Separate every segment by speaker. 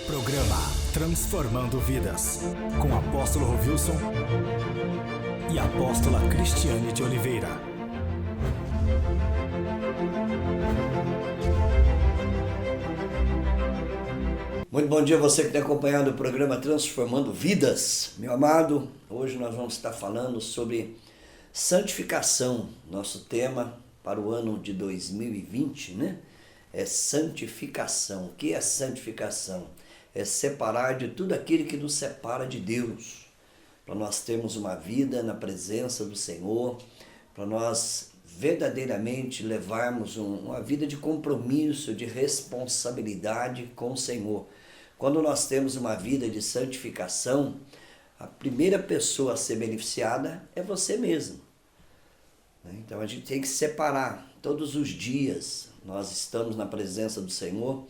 Speaker 1: Programa Transformando Vidas, com o apóstolo Rovilson e a apóstola Cristiane de Oliveira.
Speaker 2: Muito bom dia a você que tem acompanhado o programa Transformando Vidas. Meu amado, hoje nós vamos estar falando sobre santificação. Nosso tema para o ano de 2020, é santificação. O que é santificação? É separar de tudo aquilo que nos separa de Deus. Para nós termos uma vida na presença do Senhor, para nós verdadeiramente levarmos uma vida de compromisso, de responsabilidade com o Senhor. Quando nós temos uma vida de santificação, a primeira pessoa a ser beneficiada é você mesmo. Então a gente tem que separar todos os dias. Nós estamos na presença do Senhor,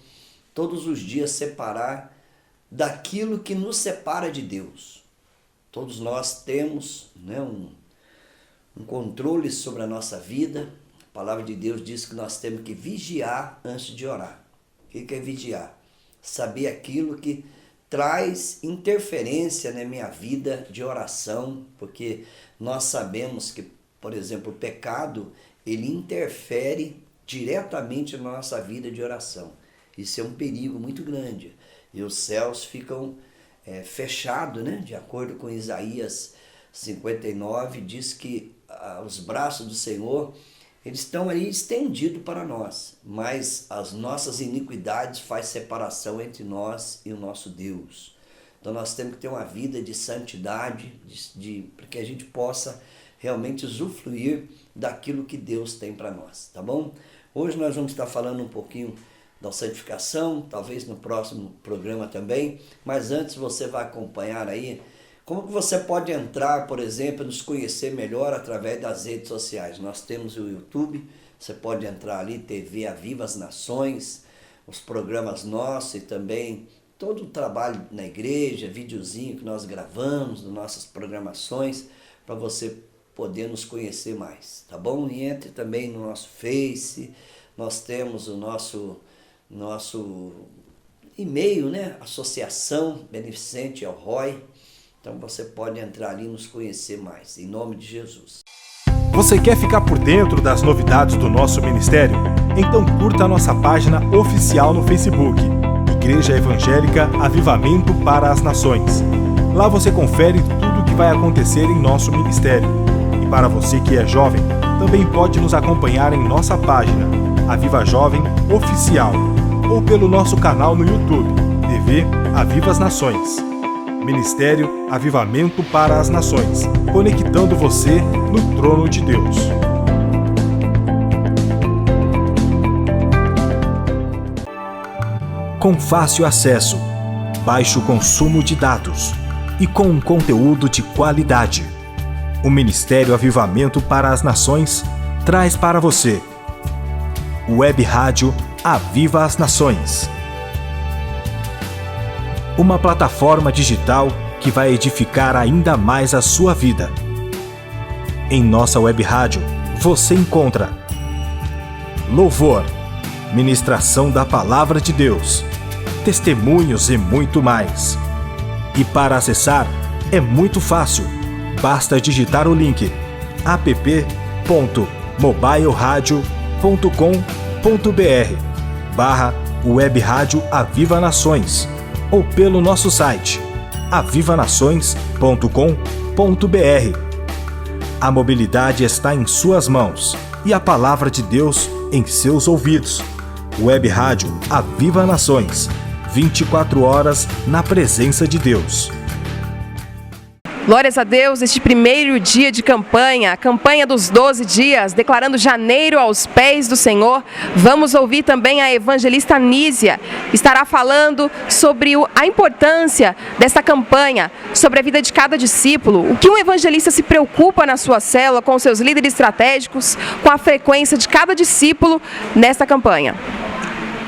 Speaker 2: todos os dias separar daquilo que nos separa de Deus. Todos nós temos um controle sobre a nossa vida. A palavra de Deus diz que nós temos que vigiar antes de orar. O que é vigiar? Saber aquilo que traz interferência na minha vida de oração, porque nós sabemos que, por exemplo, o pecado, ele interfere diretamente na nossa vida de oração. Isso é um perigo muito grande. E os céus ficam fechados, de acordo com Isaías 59, diz que os braços do Senhor, eles estão aí estendidos para nós, mas as nossas iniquidades faz separação entre nós e o nosso Deus. Então nós temos que ter uma vida de santidade, para que a gente possa realmente usufruir daquilo que Deus tem para nós, tá bom? Hoje nós vamos estar falando um pouquinho da santificação, talvez no próximo programa também, mas antes você vai acompanhar aí como que você pode entrar, por exemplo, nos conhecer melhor através das redes sociais. Nós temos o YouTube, você pode entrar ali, TV Aviva as Nações, os programas nossos e também todo o trabalho na igreja, videozinho que nós gravamos, das nossas programações, para você poder nos conhecer mais, tá bom? E entre também no nosso Face, nós temos o nosso e-mail, Associação Beneficente ao ROI. Então você pode entrar ali e nos conhecer mais, em nome de Jesus.
Speaker 3: Você quer ficar por dentro das novidades do nosso ministério? Então curta a nossa página oficial no Facebook, Igreja Evangélica Avivamento para as Nações. Lá você confere tudo o que vai acontecer em nosso ministério. E para você que é jovem, também pode nos acompanhar em nossa página, Aviva Jovem Oficial, ou pelo nosso canal no YouTube, TV Aviva as Nações. Ministério Avivamento para as Nações, conectando você no trono de Deus. Com fácil acesso, baixo consumo de dados e com um conteúdo de qualidade, o Ministério Avivamento para as Nações traz para você Web Rádio Aviva as Nações. Uma plataforma digital que vai edificar ainda mais a sua vida. Em nossa web rádio, você encontra louvor, ministração da Palavra de Deus, testemunhos e muito mais. E para acessar, é muito fácil. Basta digitar o link app.mobileradio.com.br/Web Rádio Aviva Nações ou pelo nosso site avivanações.com.br. A mobilidade está em suas mãos e a palavra de Deus em seus ouvidos. Web Rádio Aviva Nações, 24 horas na presença de Deus.
Speaker 4: Glórias a Deus, este primeiro dia de campanha, a campanha dos 12 dias, declarando janeiro aos pés do Senhor. Vamos ouvir também a evangelista Nísia, estará falando sobre a importância desta campanha, sobre a vida de cada discípulo, o que um evangelista se preocupa na sua célula, com seus líderes estratégicos, com a frequência de cada discípulo nesta campanha.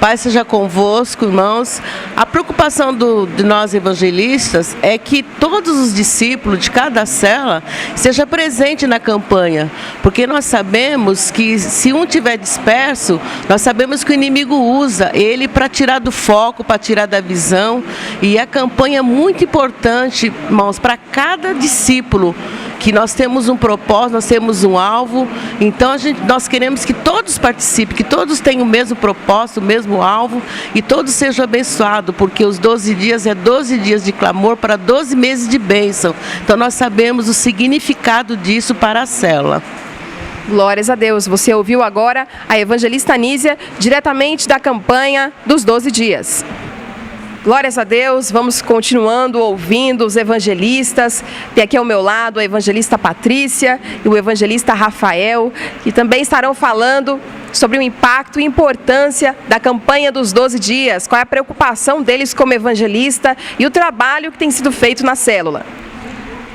Speaker 5: Paz seja convosco, irmãos. A preocupação de nós evangelistas é que todos os discípulos de cada célula seja presente na campanha, porque nós sabemos que se um tiver disperso, nós sabemos que o inimigo usa ele para tirar do foco, para tirar da visão, e a campanha é muito importante, irmãos, para cada discípulo, que nós temos um propósito, nós temos um alvo, então nós queremos que todos participem, que todos tenham o mesmo propósito, o mesmo alvo, e todos sejam abençoados, porque os 12 dias é 12 dias de clamor para 12 meses de bênção. Então nós sabemos o significado disso para a célula.
Speaker 4: Glórias a Deus. Você ouviu agora a evangelista Nísia, diretamente da campanha dos 12 dias. Glórias a Deus, vamos continuando ouvindo os evangelistas. Tem aqui ao meu lado a evangelista Patrícia e o evangelista Rafael, que também estarão falando sobre o impacto e importância da campanha dos 12 dias, qual é a preocupação deles como evangelista e o trabalho que tem sido feito na célula.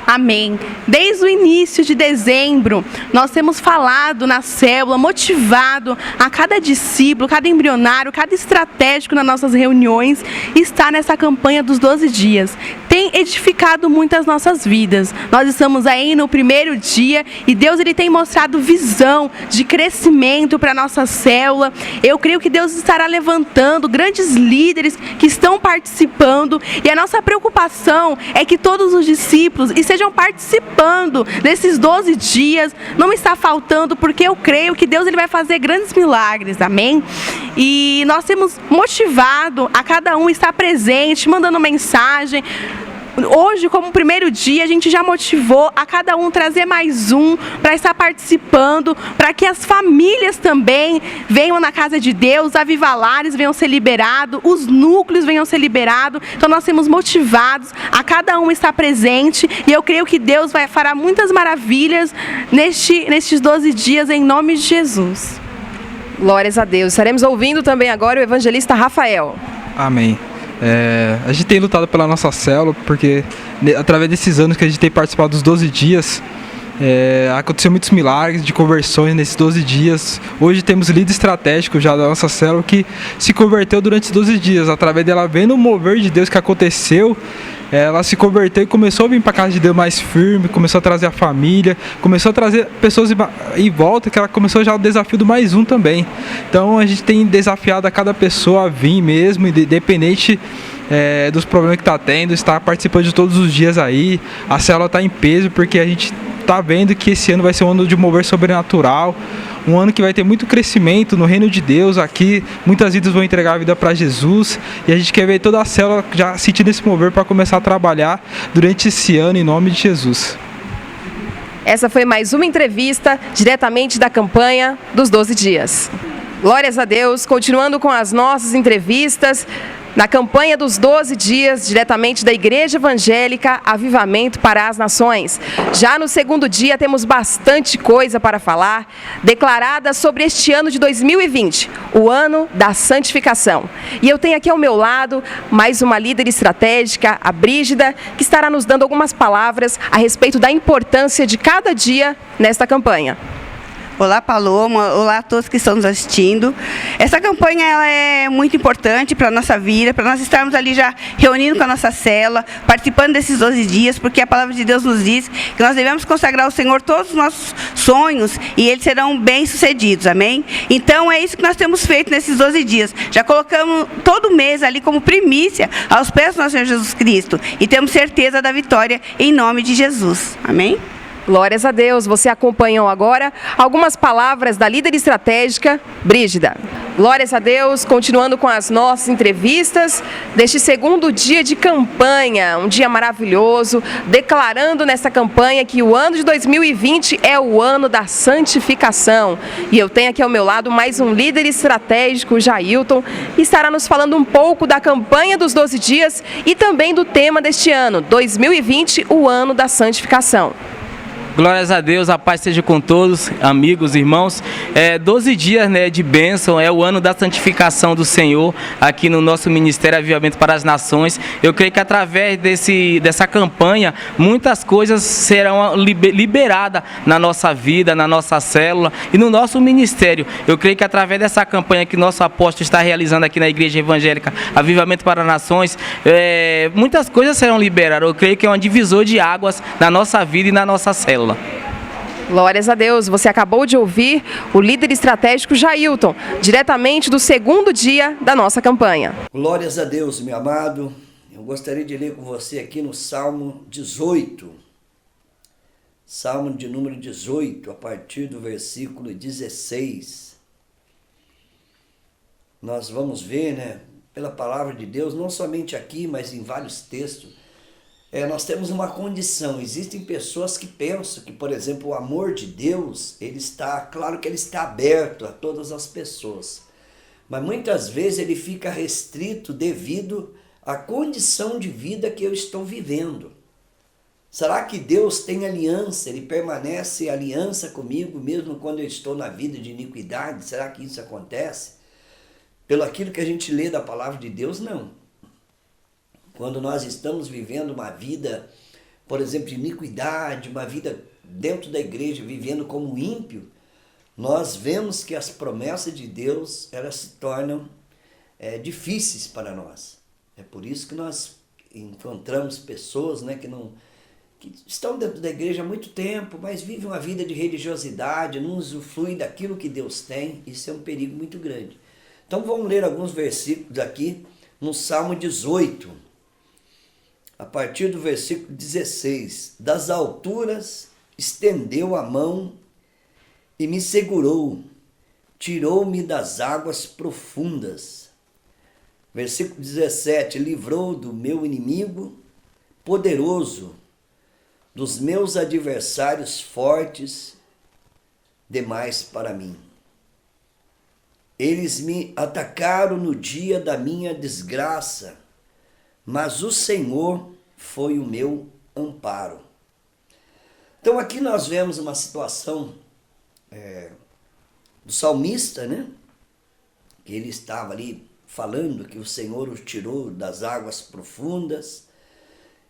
Speaker 6: Amém. Desde o início de dezembro, nós temos falado na célula, motivado a cada discípulo, cada embrionário, cada estratégico nas nossas reuniões, está nessa campanha dos 12 dias. Tem edificado muito as nossas vidas. Nós estamos aí no primeiro dia e Deus ele tem mostrado visão de crescimento para a nossa célula. Eu creio que Deus estará levantando grandes líderes que estão participando, e a nossa preocupação é que todos os discípulos estejam participando desses 12 dias. Não está faltando, porque eu creio que Deus ele vai fazer grandes milagres, amém? E nós temos motivado a cada um estar presente, mandando mensagem. Hoje, como primeiro dia, a gente já motivou a cada um trazer mais um para estar participando, para que as famílias também venham na casa de Deus, avivalares venham ser liberados, os núcleos venham ser liberados. Então nós temos motivados a cada um estar presente, e eu creio que Deus fará muitas maravilhas nestes 12 dias, em nome de Jesus.
Speaker 4: Glórias a Deus. Estaremos ouvindo também agora o evangelista Rafael.
Speaker 7: Amém. A gente tem lutado pela nossa célula, porque através desses anos que a gente tem participado dos 12 dias, aconteceu muitos milagres de conversões nesses 12 dias. Hoje temos líder estratégico já da nossa célula que se converteu durante os 12 dias, através dela vendo o mover de Deus que aconteceu. Ela se converteu e começou a vir para a casa de Deus mais firme, começou a trazer a família, começou a trazer pessoas em volta, que ela começou já o desafio do mais um também. Então a gente tem desafiado a cada pessoa a vir mesmo, independente dos problemas que está tendo, está participando de todos os dias aí. A célula está em peso, porque a gente está vendo que esse ano vai ser um ano de mover sobrenatural, um ano que vai ter muito crescimento no reino de Deus aqui. Muitas vidas vão entregar a vida para Jesus, e a gente quer ver toda a célula já sentindo esse mover para começar a trabalhar durante esse ano, em nome de Jesus.
Speaker 4: Essa foi mais uma entrevista diretamente da campanha dos 12 dias. Glórias a Deus, continuando com as nossas entrevistas na campanha dos 12 dias, diretamente da Igreja Evangélica Avivamento para as Nações. Já no segundo dia temos bastante coisa para falar, declarada sobre este ano de 2020, o ano da santificação. E eu tenho aqui ao meu lado mais uma líder estratégica, a Brígida, que estará nos dando algumas palavras a respeito da importância de cada dia nesta campanha.
Speaker 8: Olá, Paloma. Olá a todos que estão nos assistindo. Essa campanha ela é muito importante para a nossa vida, para nós estarmos ali já reunindo com a nossa célula, participando desses 12 dias, porque a palavra de Deus nos diz que nós devemos consagrar ao Senhor todos os nossos sonhos e eles serão bem-sucedidos, amém? Então é isso que nós temos feito nesses 12 dias. Já colocamos todo mês ali como primícia aos pés do nosso Senhor Jesus Cristo e temos certeza da vitória em nome de Jesus, amém?
Speaker 4: Glórias a Deus. Você acompanhou agora algumas palavras da líder estratégica, Brígida. Glórias a Deus, continuando com as nossas entrevistas deste segundo dia de campanha, um dia maravilhoso, declarando nessa campanha que o ano de 2020 é o ano da santificação. E eu tenho aqui ao meu lado mais um líder estratégico, o Jailton, que estará nos falando um pouco da campanha dos 12 dias e também do tema deste ano, 2020, o ano da santificação.
Speaker 9: Glórias a Deus, a paz seja com todos, amigos, irmãos. 12 dias, né, de bênção, é o ano da santificação do Senhor aqui no nosso Ministério Avivamento para as Nações. Eu creio que através dessa campanha, muitas coisas serão liberadas na nossa vida, na nossa célula e no nosso ministério. Eu creio que através dessa campanha que nosso apóstolo está realizando aqui na Igreja Evangélica Avivamento para as Nações, muitas coisas serão liberadas. Eu creio que é um divisor de águas na nossa vida e na nossa célula.
Speaker 4: Glórias a Deus, você acabou de ouvir o líder estratégico Jailton, diretamente do segundo dia da nossa campanha.
Speaker 2: Glórias a Deus, meu amado. Eu gostaria de ler com você aqui no Salmo 18. Salmo de número 18, a partir do versículo 16. Nós vamos ver, né, pela palavra de Deus, não somente aqui, mas em vários textos, nós temos uma condição. Existem pessoas que pensam que, por exemplo, o amor de Deus, claro que ele está aberto a todas as pessoas, mas muitas vezes ele fica restrito devido à condição de vida que eu estou vivendo. Será que Deus tem aliança? Ele permanece em aliança comigo mesmo quando eu estou na vida de iniquidade? Será que isso acontece? Pelo aquilo que a gente lê da palavra de Deus, não. Quando nós estamos vivendo uma vida, por exemplo, de iniquidade, uma vida dentro da igreja, vivendo como ímpio, nós vemos que as promessas de Deus, elas se tornam difíceis para nós. É por isso que nós encontramos pessoas, né, que estão dentro da igreja há muito tempo, mas vivem uma vida de religiosidade, não usufruem daquilo que Deus tem. Isso é um perigo muito grande. Então vamos ler alguns versículos aqui no Salmo 18. A partir do versículo 16, das alturas estendeu a mão e me segurou, tirou-me das águas profundas. Versículo 17, livrou do meu inimigo poderoso, dos meus adversários fortes demais para mim. Eles me atacaram no dia da minha desgraça, mas o Senhor foi o meu amparo. Então aqui nós vemos uma situação do salmista, né? Que ele estava ali falando que o Senhor o tirou das águas profundas,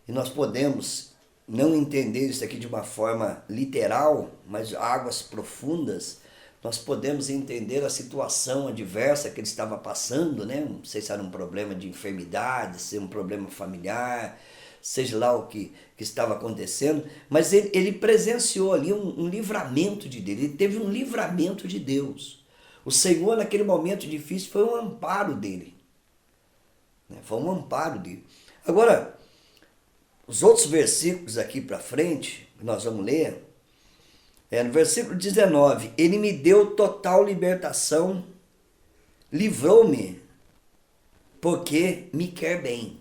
Speaker 2: e nós podemos não entender isso aqui de uma forma literal, mas águas profundas, nós podemos entender a situação adversa que ele estava passando, né? Não sei se era um problema de enfermidade, se era um problema familiar, seja lá o que estava acontecendo, mas ele presenciou ali um livramento de Deus, ele teve um livramento de Deus. O Senhor, naquele momento difícil, foi um amparo dele. Foi um amparo dele. Agora, os outros versículos aqui para frente, que nós vamos ler, no versículo 19, ele me deu total libertação, livrou-me, porque me quer bem.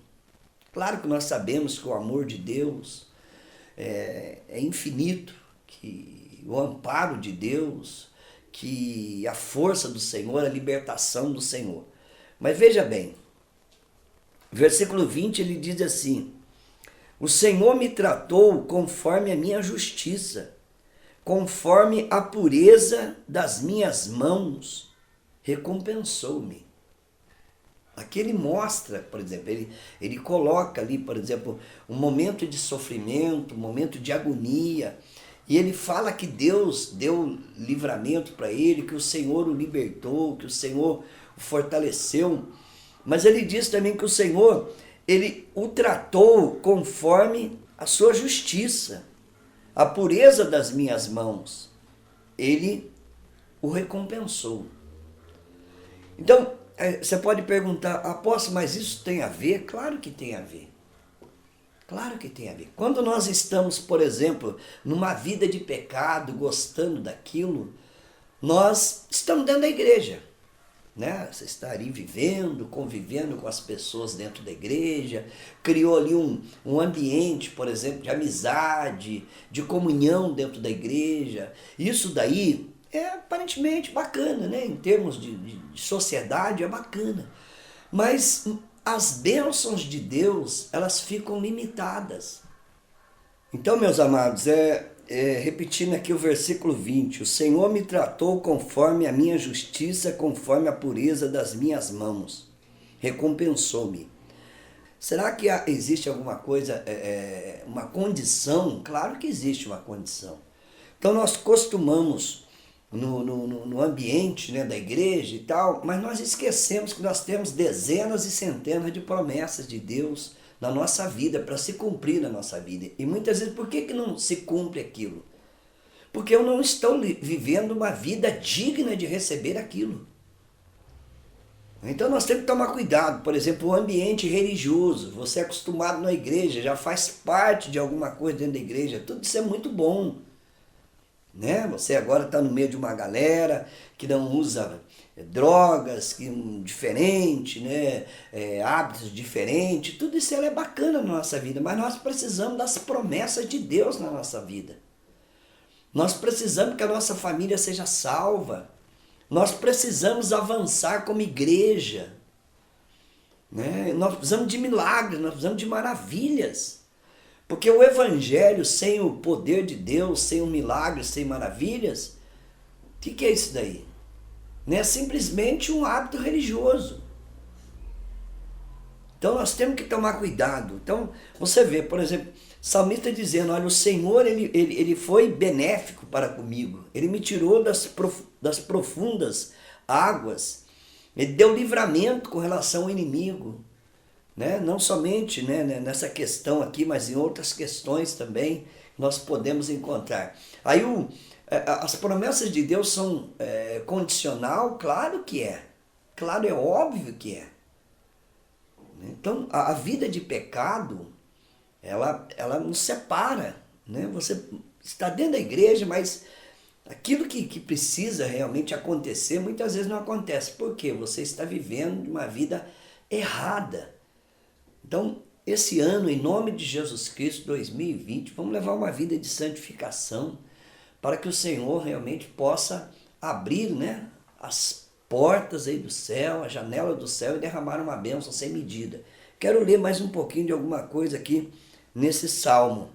Speaker 2: Claro que nós sabemos que o amor de Deus é infinito, que o amparo de Deus, que a força do Senhor, a libertação do Senhor. Mas veja bem, versículo 20 ele diz assim, o Senhor me tratou conforme a minha justiça, conforme a pureza das minhas mãos, recompensou-me. Aqui ele mostra, por exemplo, ele coloca ali, por exemplo, um momento de sofrimento, um momento de agonia, e ele fala que Deus deu livramento para ele, que o Senhor o libertou, que o Senhor o fortaleceu, mas ele diz também que o Senhor, ele o tratou conforme a sua justiça, a pureza das minhas mãos, ele o recompensou. Então, você pode perguntar, apóstolo, mas isso tem a ver? Claro que tem a ver. Claro que tem a ver. Quando nós estamos, por exemplo, numa vida de pecado, gostando daquilo, nós estamos dentro da igreja, né? Você está ali vivendo, convivendo com as pessoas dentro da igreja, criou ali um ambiente, por exemplo, de amizade, de comunhão dentro da igreja. Isso daí é aparentemente bacana, né? Em termos de sociedade é bacana. Mas as bênçãos de Deus, elas ficam limitadas. Então, meus amados, repetindo aqui o versículo 20, o Senhor me tratou conforme a minha justiça, conforme a pureza das minhas mãos, recompensou-me. Será que existe alguma coisa, uma condição? Claro que existe uma condição. Então nós costumamos, no ambiente, né, da igreja e tal, mas nós esquecemos que nós temos dezenas e centenas de promessas de Deus na nossa vida, para se cumprir na nossa vida. E muitas vezes, por que não se cumpre aquilo? Porque eu não estou vivendo uma vida digna de receber aquilo. Então nós temos que tomar cuidado. Por exemplo, o ambiente religioso. Você é acostumado na igreja, já faz parte de alguma coisa dentro da igreja. Tudo isso é muito bom, né? Você agora está no meio de uma galera que não usa drogas, diferente, né? Hábitos diferentes. Tudo isso é bacana na nossa vida. Mas nós precisamos das promessas de Deus na nossa vida. Nós precisamos que a nossa família seja salva. Nós precisamos avançar como igreja, né? Nós precisamos de milagres, nós precisamos de maravilhas. Porque o evangelho sem o poder de Deus, sem o milagre, sem maravilhas, o que é isso daí? Não é simplesmente um hábito religioso. Então nós temos que tomar cuidado. Então você vê, por exemplo, o salmista dizendo, olha, o Senhor ele foi benéfico para comigo. Ele me tirou das profundas águas. Ele deu livramento com relação ao inimigo. Né? Não somente, né, nessa questão aqui, mas em outras questões também nós podemos encontrar. Aí as promessas de Deus são condicional? Claro que é. Claro, é óbvio que é. Então, a vida de pecado, ela nos separa, né? Você está dentro da igreja, mas aquilo que precisa realmente acontecer, muitas vezes não acontece. Por quê? Você está vivendo uma vida errada. Então, esse ano, em nome de Jesus Cristo, 2020, vamos levar uma vida de santificação, para que o Senhor realmente possa abrir, né, as portas aí do céu, a janela do céu e derramar uma bênção sem medida. Quero ler mais um pouquinho de alguma coisa aqui nesse salmo.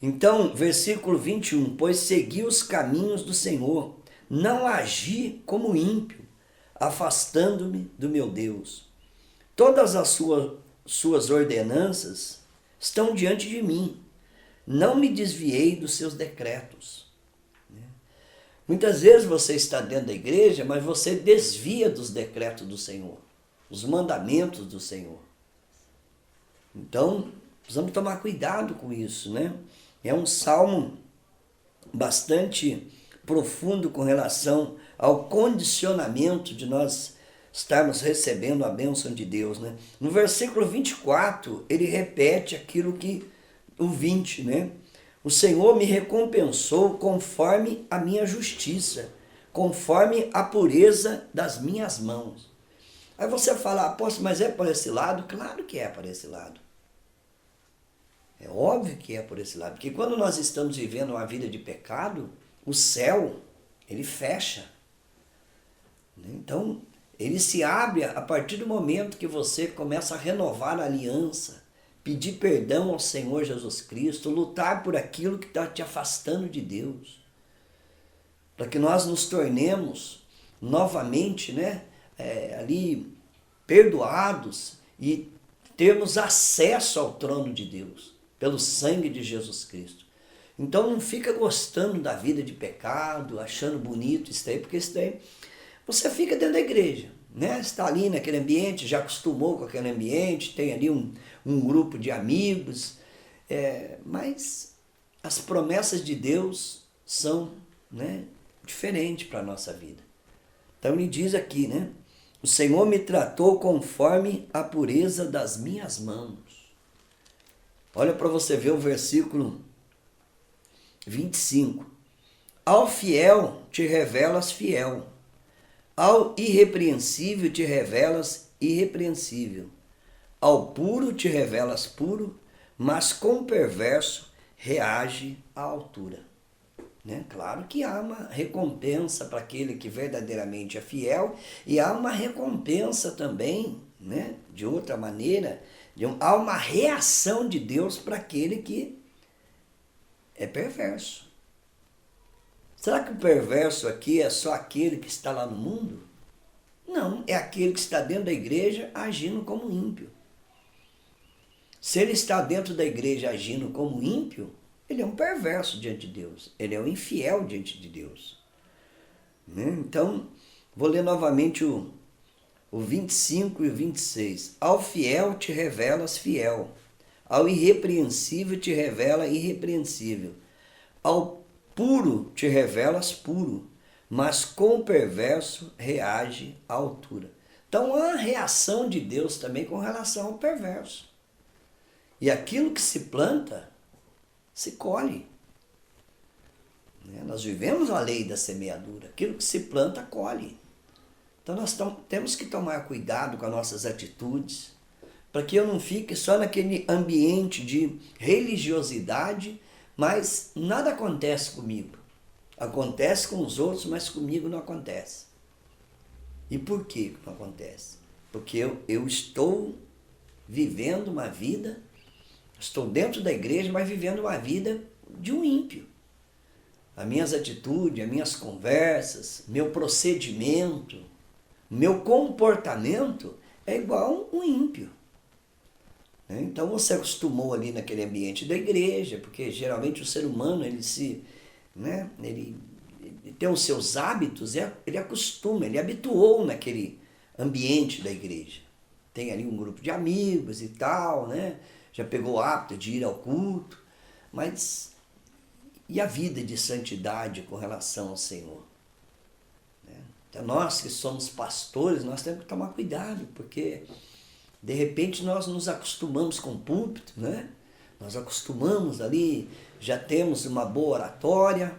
Speaker 2: Então, versículo 21, pois segui os caminhos do Senhor, não agi como ímpio, afastando-me do meu Deus. Todas as suas ordenanças estão diante de mim, não me desviei dos seus decretos. Muitas vezes você está dentro da igreja, mas você desvia dos decretos do Senhor, os mandamentos do Senhor. Então, precisamos tomar cuidado com isso, né? É um salmo bastante profundo com relação ao condicionamento de nós estarmos recebendo a bênção de Deus, né? No versículo 24, ele repete aquilo que o 20, né? O Senhor me recompensou conforme a minha justiça, conforme a pureza das minhas mãos. Aí você fala, apóstolo, mas é por esse lado? Claro que é por esse lado. É óbvio que é por esse lado. Porque quando nós estamos vivendo uma vida de pecado, o céu, ele fecha. Então, ele se abre a partir do momento que você começa a renovar a aliança, pedir perdão ao Senhor Jesus Cristo, lutar por aquilo que está te afastando de Deus, para que nós nos tornemos novamente, né, ali perdoados e termos acesso ao trono de Deus, pelo sangue de Jesus Cristo. Então não fica gostando da vida de pecado, achando bonito isso daí, porque isso daí você fica dentro da igreja, né? Está ali naquele ambiente, já acostumou com aquele ambiente, tem ali um grupo de amigos, mas as promessas de Deus são, né, diferentes para a nossa vida. Então ele diz aqui, né? O Senhor me tratou conforme a pureza das minhas mãos. Olha para você ver o versículo 25. Ao fiel te revelas fiel, ao irrepreensível te revelas irrepreensível, ao puro te revelas puro, mas com o perverso reage à altura. Né? Claro que há uma recompensa para aquele que verdadeiramente é fiel, e há uma recompensa também, né, de outra maneira, há uma reação de Deus para aquele que é perverso. Será que o perverso aqui é só aquele que está lá no mundo? Não, é aquele que está dentro da igreja agindo como ímpio. Se ele está dentro da igreja agindo como ímpio, ele é um perverso diante de Deus. Ele é um infiel diante de Deus. Então, vou ler novamente o 25 e o 26. Ao fiel te revelas fiel. Ao irrepreensível te revela irrepreensível. Ao puro te revelas puro. Mas com o perverso reage à altura. Então, há a reação de Deus também com relação ao perverso. E aquilo que se planta, se colhe. Nós vivemos a lei da semeadura. Aquilo que se planta, colhe. Então nós temos que tomar cuidado com as nossas atitudes, para que eu não fique só naquele ambiente de religiosidade, mas nada acontece comigo. Acontece com os outros, mas comigo não acontece. E por que não acontece? Porque eu estou vivendo uma vida, estou dentro da igreja, mas vivendo uma vida de um ímpio. As minhas atitudes, as minhas conversas, meu procedimento, meu comportamento é igual um ímpio. Então você acostumou ali naquele ambiente da igreja, porque geralmente o ser humano ele tem os seus hábitos, ele acostuma, ele habituou naquele ambiente da igreja. Tem ali um grupo de amigos e tal, já pegou o hábito de ir ao culto, mas e a vida de santidade com relação ao Senhor? Então nós que somos pastores, nós temos que tomar cuidado, porque de repente nós nos acostumamos com o púlpito, Nós acostumamos ali, já temos uma boa oratória,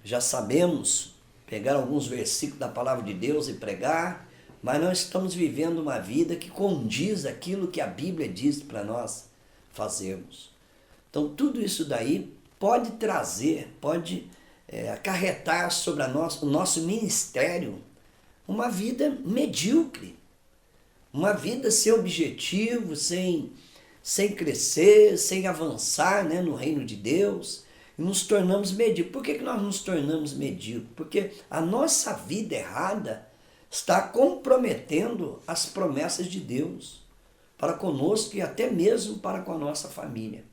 Speaker 2: já sabemos pegar alguns versículos da palavra de Deus e pregar, mas nós estamos vivendo uma vida que condiz aquilo que a Bíblia diz para nós fazermos. Então tudo isso daí pode trazer, pode acarretar sobre o nosso ministério uma vida medíocre, uma vida sem objetivo, sem crescer, sem avançar no reino de Deus, e nos tornamos medíocres. Por que nós nos tornamos medíocres? Porque a nossa vida errada está comprometendo as promessas de Deus para conosco e até mesmo para com a nossa família.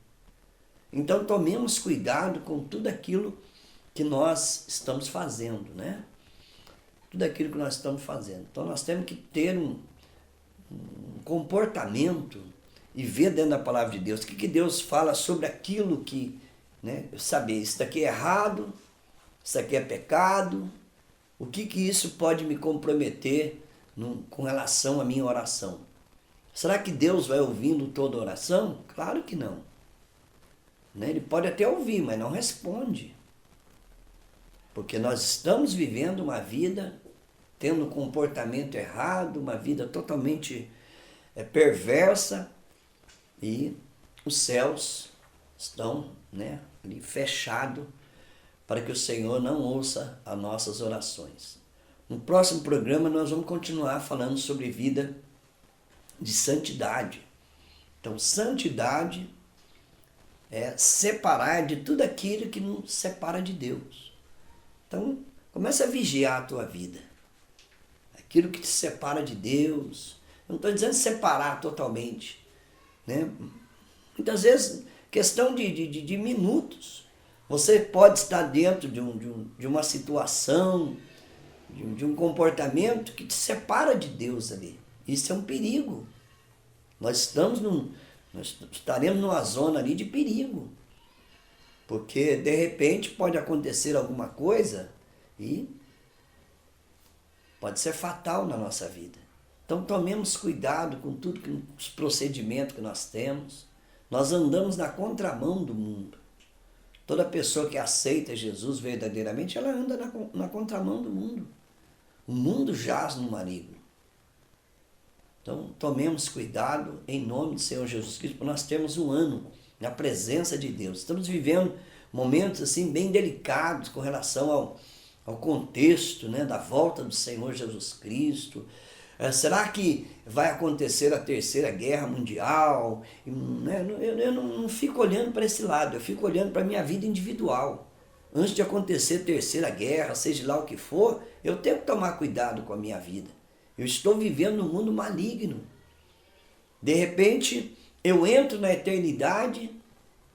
Speaker 2: Então tomemos cuidado com tudo aquilo que nós estamos fazendo, Tudo aquilo que nós estamos fazendo. Então nós temos que ter um comportamento e ver dentro da palavra de Deus o que Deus fala sobre aquilo que, saber, isso daqui é errado, isso daqui é pecado, o que isso pode me comprometer com relação à minha oração. Será que Deus vai ouvindo toda oração? Claro que não. Ele pode até ouvir, mas não responde. Porque nós estamos vivendo uma vida tendo um comportamento errado, uma vida totalmente perversa, e os céus estão ali fechados para que o Senhor não ouça as nossas orações. No próximo programa nós vamos continuar falando sobre vida de santidade. Então, santidade é separar de tudo aquilo que nos separa de Deus. Então, começa a vigiar a tua vida. Aquilo que te separa de Deus. Eu não estou dizendo separar totalmente. Muitas vezes, questão de minutos. Você pode estar dentro de uma situação, de um comportamento que te separa de Deus ali. Isso é um perigo. Nós estaremos numa zona ali de perigo. Porque, de repente, pode acontecer alguma coisa e pode ser fatal na nossa vida. Então, tomemos cuidado com tudo, com os procedimentos que nós temos. Nós andamos na contramão do mundo. Toda pessoa que aceita Jesus verdadeiramente, ela anda na contramão do mundo. O mundo jaz no maligno. Então, tomemos cuidado em nome do Senhor Jesus Cristo, porque nós temos um ano na presença de Deus. Estamos vivendo momentos assim bem delicados com relação ao contexto da volta do Senhor Jesus Cristo, Será que vai acontecer a Terceira Guerra Mundial? Eu não fico olhando para esse lado, eu fico olhando para a minha vida individual. Antes de acontecer a Terceira Guerra, seja lá o que for, eu tenho que tomar cuidado com a minha vida. Eu estou vivendo num mundo maligno. De repente, eu entro na eternidade,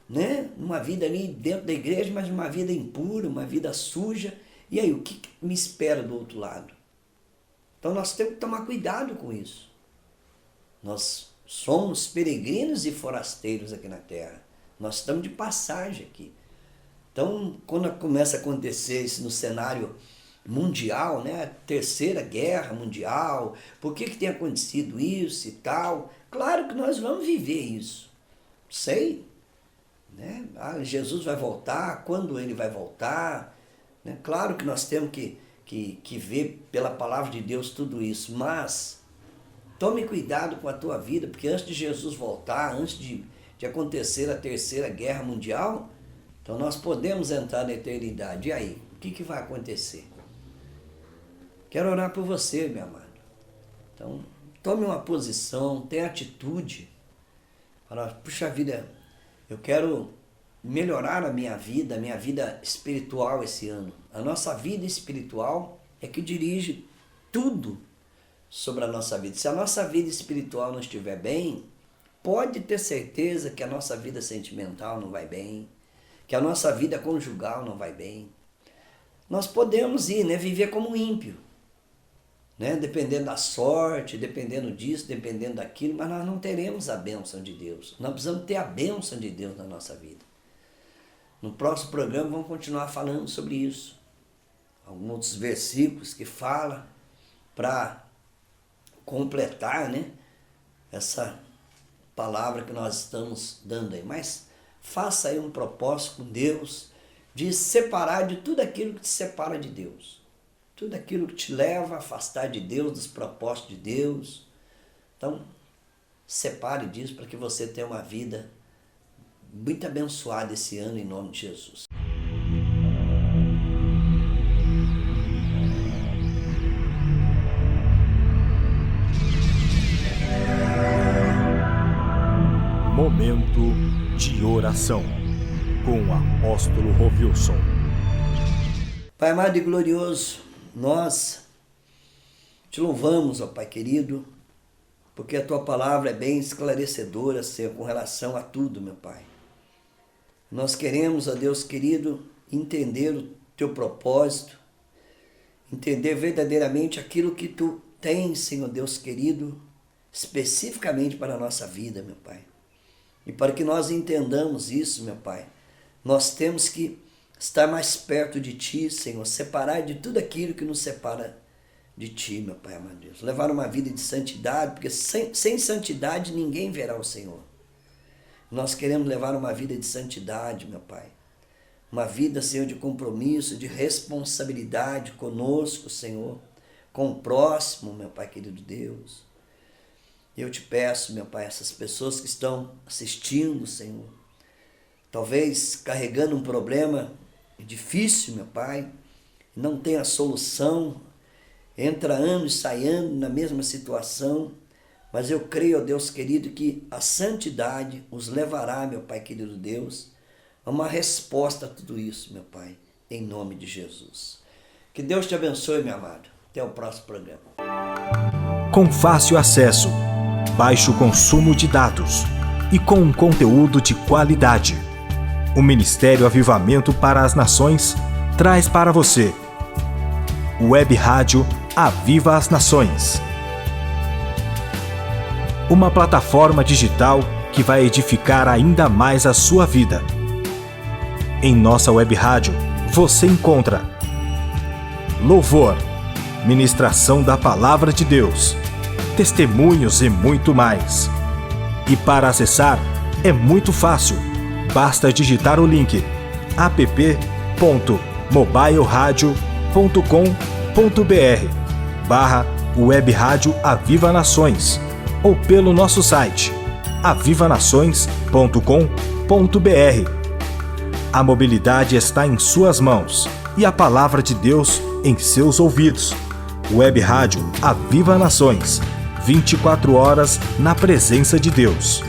Speaker 2: né? Uma vida ali dentro da igreja, mas uma vida impura, uma vida suja. E aí, o que me espera do outro lado? Então nós temos que tomar cuidado com isso. Nós somos peregrinos e forasteiros aqui na terra. Nós estamos de passagem aqui. Então, quando começa a acontecer isso no cenário mundial, né? Terceira Guerra Mundial, por que tem acontecido isso e tal? Claro que nós vamos viver isso. Sei. Né? Jesus vai voltar, quando ele vai voltar? Né? Claro que nós temos que ver pela palavra de Deus tudo isso, mas tome cuidado com a tua vida, porque antes de Jesus voltar, antes de acontecer a Terceira Guerra Mundial, então nós podemos entrar na eternidade. E aí, o que vai acontecer? Quero orar por você, meu amado. Então, tome uma posição, tenha atitude. Fala, puxa vida, eu quero melhorar a minha vida espiritual esse ano. A nossa vida espiritual é que dirige tudo sobre a nossa vida. Se a nossa vida espiritual não estiver bem, pode ter certeza que a nossa vida sentimental não vai bem, que a nossa vida conjugal não vai bem. Nós podemos viver como ímpio, né? Dependendo da sorte, dependendo disso, dependendo daquilo, mas nós não teremos a bênção de Deus. Nós precisamos ter a bênção de Deus na nossa vida. No próximo programa vamos continuar falando sobre isso. Alguns outros versículos que falam para completar, né, essa palavra que nós estamos dando aí. Mas faça aí um propósito com Deus de separar de tudo aquilo que te separa de Deus. Tudo aquilo que te leva a afastar de Deus, dos propósitos de Deus. Então, separe disso para que você tenha uma vida muito abençoada esse ano, em nome de Jesus.
Speaker 3: Momento de oração com o apóstolo Rovilson.
Speaker 2: Pai amado e glorioso, nós te louvamos, ó Pai querido, porque a tua palavra é bem esclarecedora, Senhor, com relação a tudo, meu Pai. Nós queremos, ó Deus querido, entender o teu propósito, entender verdadeiramente aquilo que tu tens, Senhor Deus querido, especificamente para a nossa vida, meu Pai. E para que nós entendamos isso, meu Pai, nós temos que estar mais perto de Ti, Senhor, separar de tudo aquilo que nos separa de Ti, meu Pai amado Deus. Levar uma vida de santidade, porque sem santidade ninguém verá o Senhor. Nós queremos levar uma vida de santidade, meu Pai. Uma vida, Senhor, de compromisso, de responsabilidade conosco, Senhor, com o próximo, meu Pai querido Deus. Eu te peço, meu Pai, essas pessoas que estão assistindo, Senhor, talvez carregando um problema difícil, meu Pai, não tem a solução, entra ano e sai ano na mesma situação, mas eu creio, ó Deus querido, que a santidade os levará, meu Pai querido Deus, a uma resposta a tudo isso, meu Pai, em nome de Jesus. Que Deus te abençoe, meu amado. Até o próximo programa.
Speaker 3: Com fácil acesso, baixo consumo de dados e com um conteúdo de qualidade, o Ministério Avivamento para as Nações traz para você Web Rádio Aviva as Nações. Uma plataforma digital que vai edificar ainda mais a sua vida. Em nossa web rádio, você encontra louvor, ministração da Palavra de Deus, testemunhos e muito mais. E para acessar, é muito fácil. Basta digitar o link app.mobileradio.com.br/Web Rádio Aviva Nações ou pelo nosso site avivanações.com.br. A mobilidade está em suas mãos e a palavra de Deus em seus ouvidos. Web Rádio Aviva Nações. 24 horas na presença de Deus.